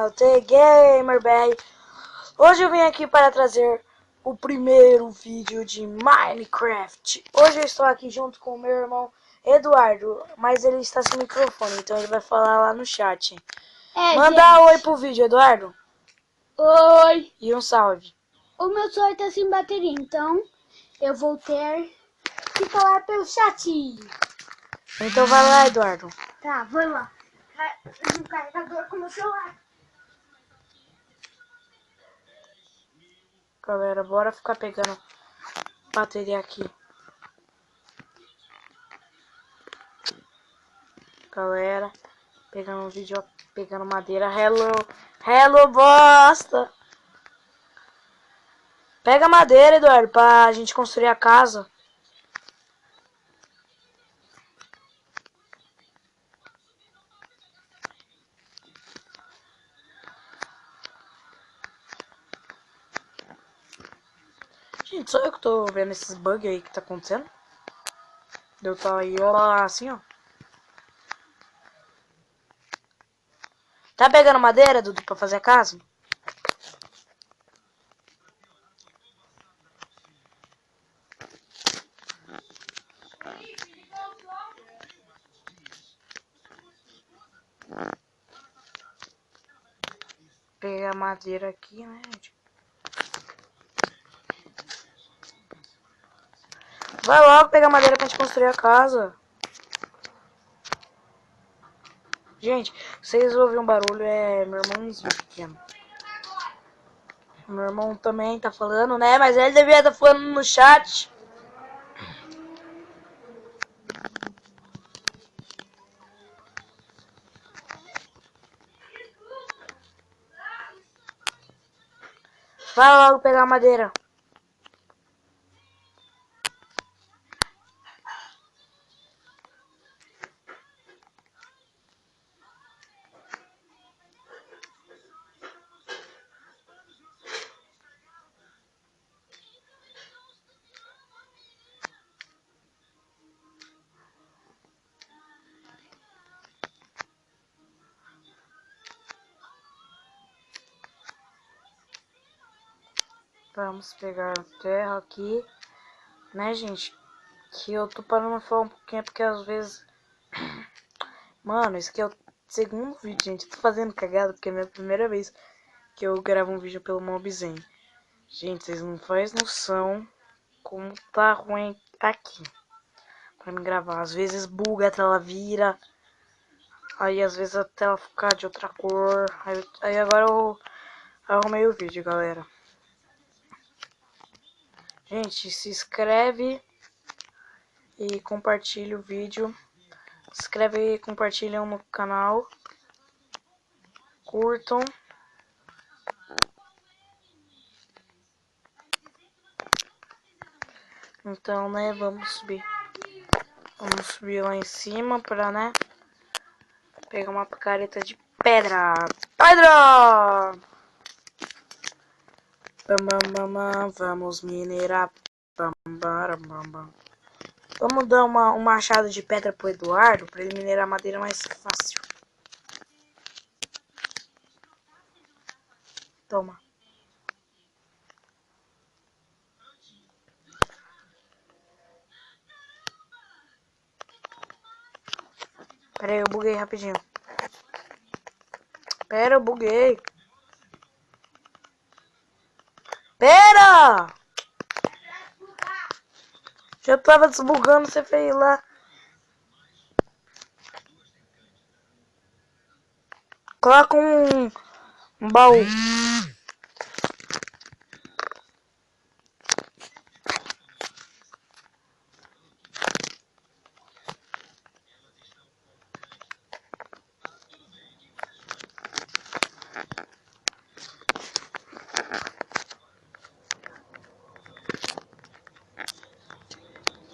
canal The Gamer BR. Hoje eu vim aqui para trazer o primeiro vídeo de Minecraft. Hoje eu estou aqui junto com o meu irmão Eduardo, mas ele está sem microfone, então ele vai falar lá no chat. Manda gente. Oi pro vídeo, Eduardo. Oi. E um salve. O meu celular está sem bateria, então eu vou ter que falar pelo chat. Então vai lá, Eduardo. Tá, vou lá. Um carregador com o meu celular. Galera, bora ficar pegando bateria aqui. Galera, pegando um vídeo, pegando madeira. Hello, bosta! Pega madeira, Eduardo, pra gente construir a casa. Gente, só eu que tô vendo esses bugs aí que tá acontecendo. Deu tá aí, ó, assim, ó. Tá pegando madeira, Dudu, pra fazer a casa? Pegar madeira aqui, né, gente? Vai logo pegar madeira pra gente construir a casa. Gente, vocês ouviram um barulho, é meu irmãozinho pequeno. Meu irmão também tá falando, né? Mas ele devia estar falando no chat. Vai logo pegar madeira. Vamos pegar terra aqui, né, gente? Que eu tô parando de falar um pouquinho porque às vezes... Mano, esse aqui é o segundo vídeo, gente. Tô fazendo cagada porque é a minha primeira vez que eu gravo um vídeo pelo Mobzen. Gente, vocês não fazem noção como tá ruim aqui pra me gravar. Às vezes buga, a tela vira. Aí às vezes a tela fica de outra cor. Aí agora eu arrumei o vídeo, galera. Gente, se inscreve e compartilha o vídeo. Se inscreve e compartilham no canal. Curtam. Então, né, vamos subir. Vamos subir lá em cima pra, né, pegar uma picareta de pedra. Pedra! Vamos minerar. Vamos dar um machado de pedra pro Eduardo pra ele minerar madeira mais fácil. Toma. Pera aí, eu buguei rapidinho. Pera, eu buguei. Pera! Já tava desbugando, você fez lá. Coloca um baú.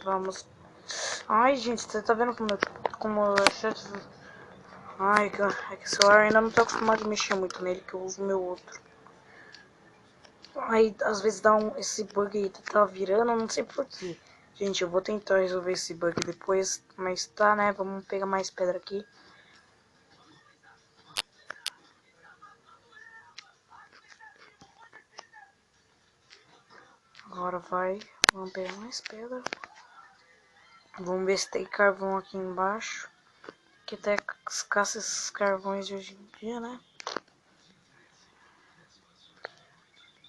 Vamos. Ai, gente, você tá vendo como Ai, é que o celular ainda não tá acostumado a mexer muito nele, que eu uso o meu outro. Aí, às vezes dá esse bug aí, tá virando, não sei porquê. Gente, eu vou tentar resolver esse bug depois, mas tá, né? Vamos pegar mais pedra aqui. Agora vai. Vamos pegar mais pedra. Vamos ver se tem carvão aqui embaixo. Que até escassa esses carvões de hoje em dia, né?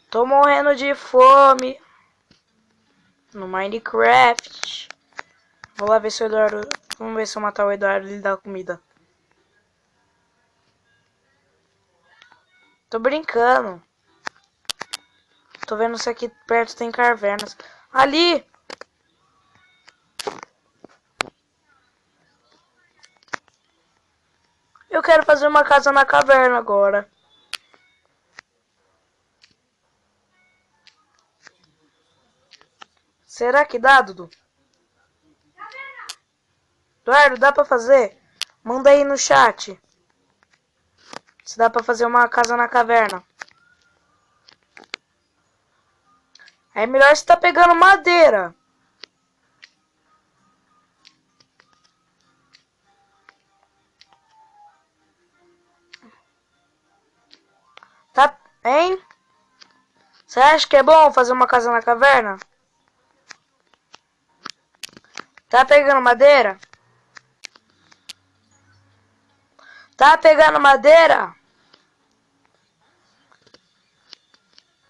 Tô morrendo de fome. No Minecraft. Vou lá ver se o Eduardo... Vamos ver se eu matar o Eduardo e ele dá comida. Tô brincando. Tô vendo se aqui perto tem cavernas. Ali! Eu quero fazer uma casa na caverna agora. Será que dá, Dudu? Eduardo, dá pra fazer? Manda aí no chat. Se dá pra fazer uma casa na caverna. É melhor você tá pegando madeira. Tá, hein? Você acha que é bom fazer uma casa na caverna? Tá pegando madeira? Tá pegando madeira?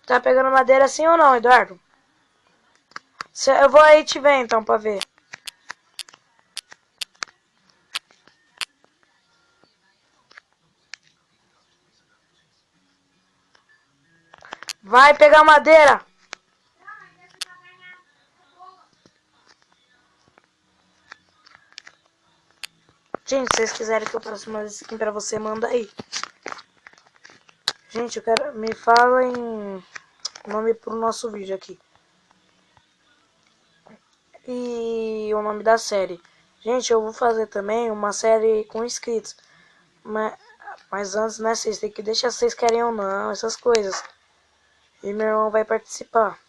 Tá pegando madeira sim ou não, Eduardo? Eu vou aí te ver então pra ver. Vai pegar madeira. Gente, se vocês quiserem que eu faça uma skin pra você, manda aí. Gente, eu quero... Me fala em nome pro nosso vídeo aqui. E o nome da série. Gente, eu vou fazer também uma série com inscritos. Mas antes, né, vocês têm que deixar se vocês querem ou não, essas coisas. E meu irmão vai participar.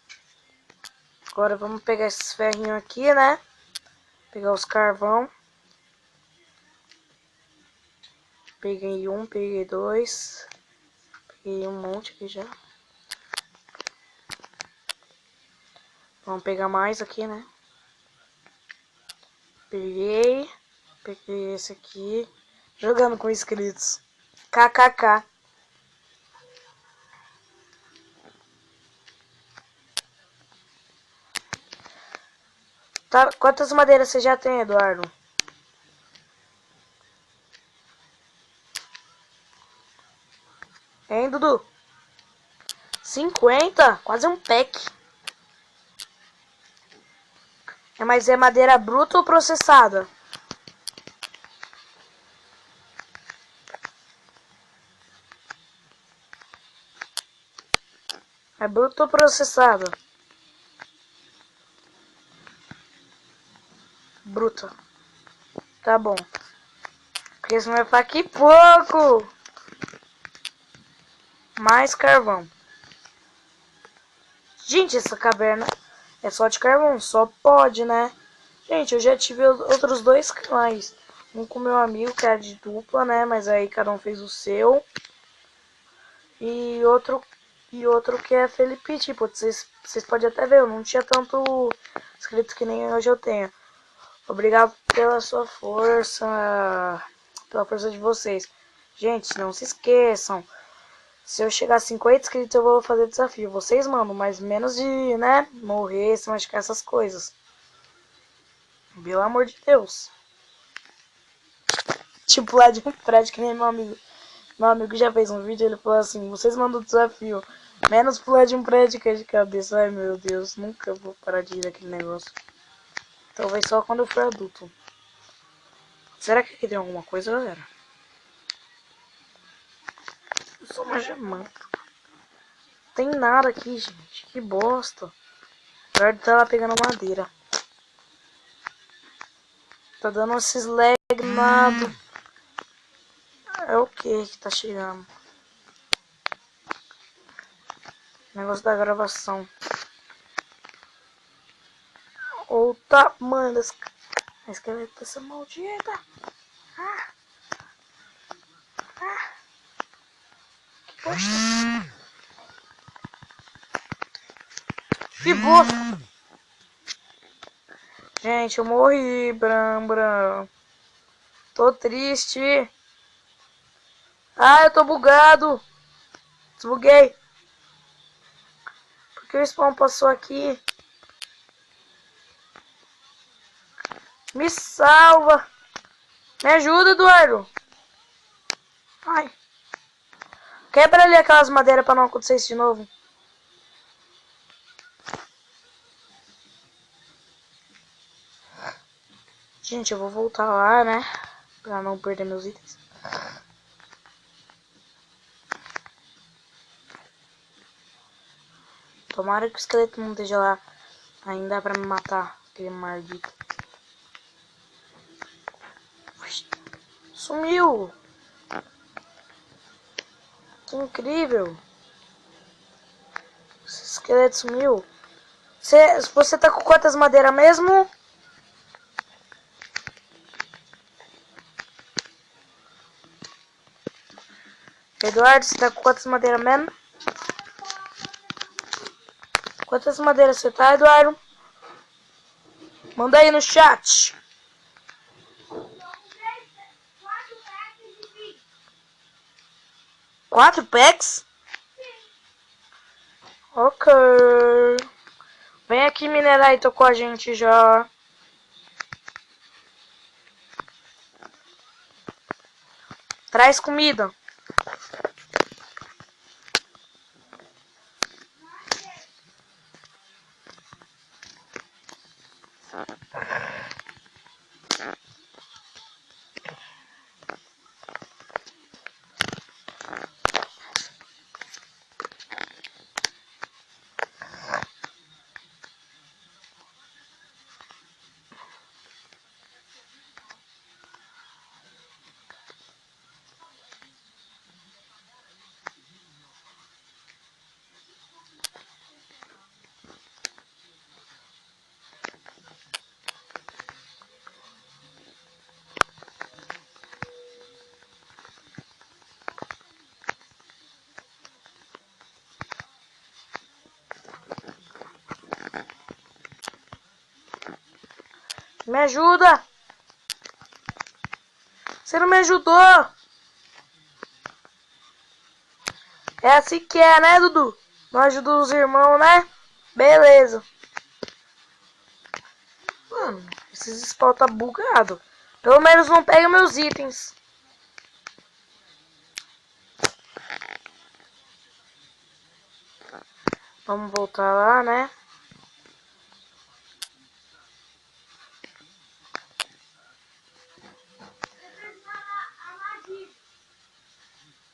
Agora vamos pegar esses ferrinhos aqui, né? Pegar os carvão. Peguei um, peguei dois. Peguei um monte aqui já. Vamos pegar mais aqui, né? Peguei. Peguei esse aqui. Jogando com inscritos. KKK. Tá, quantas madeiras você já tem, Eduardo? Hein, Dudu? 50? Quase um pack. Mas é madeira bruta ou processada? É bruta ou processada? Bruta. Tá bom. Porque senão vai ficar aqui pouco. Mais carvão. Gente, essa caverna é só de carvão. Só pode, né? Gente, eu já tive outros dois clãs. Um com meu amigo, que era de dupla, né? Mas aí cada um fez o seu. E outro que é Felipe. Tipo, vocês podem até ver, eu não tinha tanto inscrito que nem hoje eu tenho. Obrigado pela sua força. Pela força de vocês. Gente, não se esqueçam. Se eu chegar a 50 inscritos, eu vou fazer desafio. Vocês mandam, mas menos de, né? Morrer, se machucar, essas coisas. Pelo amor de Deus. Tipo, lá de um prédio, que nem meu amigo. Meu amigo já fez um vídeo, ele falou assim, vocês mandam desafio. Menos pular de um prédio que é de cabeça. Ai, meu Deus, nunca vou parar de ir naquele negócio. Talvez só quando eu for adulto. Será que aqui tem alguma coisa, galera? Eu sou uma gemanta. Tem nada aqui, gente. Que bosta. O Eduardo tá lá pegando madeira. Tá dando esses lag nada. É o que tá chegando? Negócio da gravação. Ou tá, mano, a esqueleta essa maldita. Ah, ah, que bosta. Que bosta! Gente, eu morri, Bram. Tô triste. Ah, eu tô bugado. Desbuguei. Por que o spawn passou aqui? Me salva. Me ajuda, Eduardo. Ai. Quebra ali aquelas madeiras pra não acontecer isso de novo. Gente, eu vou voltar lá, né? Pra não perder meus itens. Tomara que o esqueleto não esteja lá ainda pra me matar. Aquele maldito. Sumiu! Que incrível! Esse esqueleto sumiu. Você tá com quantas madeiras mesmo? Eduardo, você tá com quantas madeiras mesmo? Quantas madeiras você tá, Eduardo? Manda aí no chat. 4 packs? Ok. Vem aqui minerar e tô com a gente já. Traz comida. Me ajuda! Você não me ajudou! É assim que é, né, Dudu? Não ajudou os irmãos, né? Beleza. Mano, esses spawn tá bugado. Pelo menos não pega meus itens. Vamos voltar lá, né?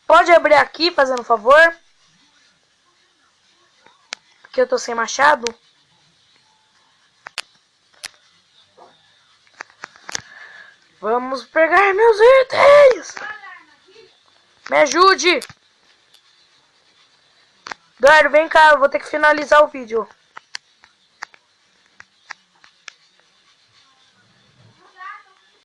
Pode abrir aqui, fazendo favor? Porque eu tô sem machado. Vamos pegar meus itens! Me ajude! Eduardo, vem cá, eu vou ter que finalizar o vídeo.